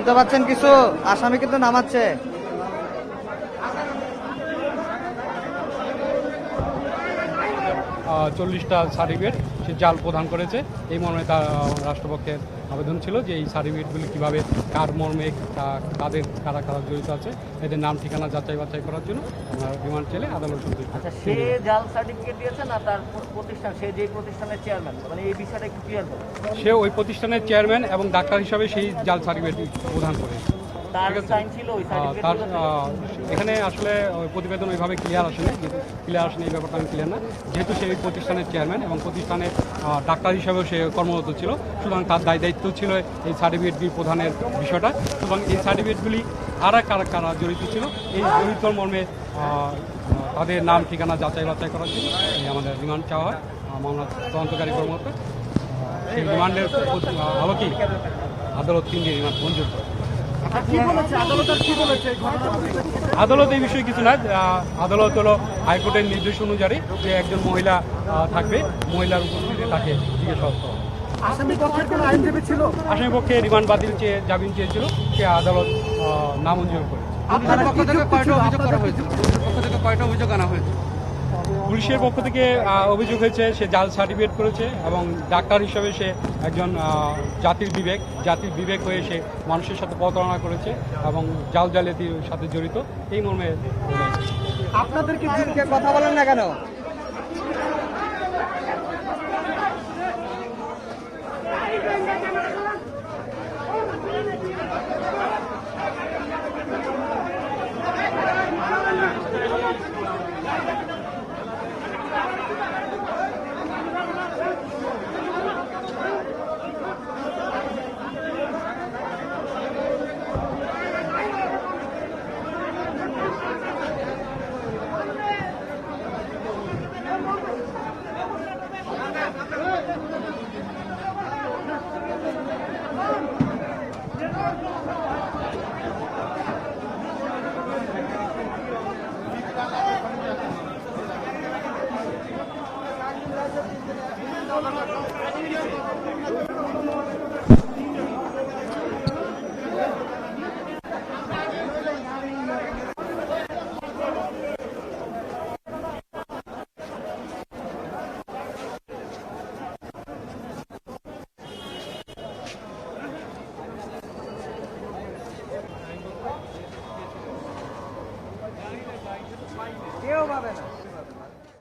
শুনতে পাচ্ছেন কিছু আসামি কিন্তু নামাচ্ছে। 40টা সার্টিফিকেট সে জাল প্রদান করেছে। এই মর্মে তার রাষ্ট্রপক্ষের আবেদন ছিল যে এই সার্টিফিকেটগুলি কীভাবে কার মর্মে তাদের কারা কারা জড়িত আছে এদের নাম ঠিকানা যাচাই বাছাই করার জন্য আমরা রিমান্ড চাইলে আদালত সন্তুষ্ট। আচ্ছা, সে জাল সার্টিফিকেট দিয়েছে না তার প্রতিষ্ঠান, সে যে প্রতিষ্ঠানের চেয়ারম্যান, মানে এই বিষয়টা একটু ক্লিয়ার করুন। সে ওই প্রতিষ্ঠানের চেয়ারম্যান এবং ডাক্তার হিসাবে সেই জাল সার্টিফিকেট প্রদান করে। তার সাইন ছিল ওই তার সার্টিফিকেট। এখানে আসলে প্রতিবেদন ওইভাবে ক্লিয়ার আসেনি, এই ব্যাপারটা আমি ক্লিয়ার না। যেহেতু সে এই প্রতিষ্ঠানের চেয়ারম্যান এবং প্রতিষ্ঠানের ডাক্তার হিসাবেও সে কর্মরত ছিল, সুতরাং তার দায়িত্ব ছিল এই সার্টিফিকেটগুলি প্রদানের বিষয়টা। সুতরাং এই সার্টিফিকেটগুলি কারা কারা কারা জড়িত ছিল এই জড়িত মর্মে তাদের নাম ঠিকানা যাচাই বাছাই করার জন্য আমাদের রিমান্ড চাওয়া হয় মামলা তদন্তকারী কর্মকর্তা। সেই রিমান্ডের আলোকেই আদালত 3 দিন রিমান্ড মঞ্জুর করে। আদালত এই বিষয়ে কিছু না। আদালত হলো হাইকোর্টের নির্দেশ অনুযায়ী যে একজন মহিলা থাকবে, মহিলার উপস্থিতিতে তাকে জিজ্ঞাসাবাদ করা। আসামি পক্ষে রিমান্ড বাতিল চেয়ে জামিন চেয়েছিল, সে আদালত নামঞ্জুর করেছে। পুলিশের পক্ষ থেকে অভিযোগ হয়েছে সে জাল সার্টিফিকেট করেছে এবং ডাক্তার হিসেবে সে একজন জাতির বিবেক হয়ে সে মানুষের সাথে প্রতারণা করেছে এবং জাল জালিয়াতির সাথে জড়িত। এই মর্মে আপনাদেরকে কথা বলেন না কেন? কেউ পাবে না।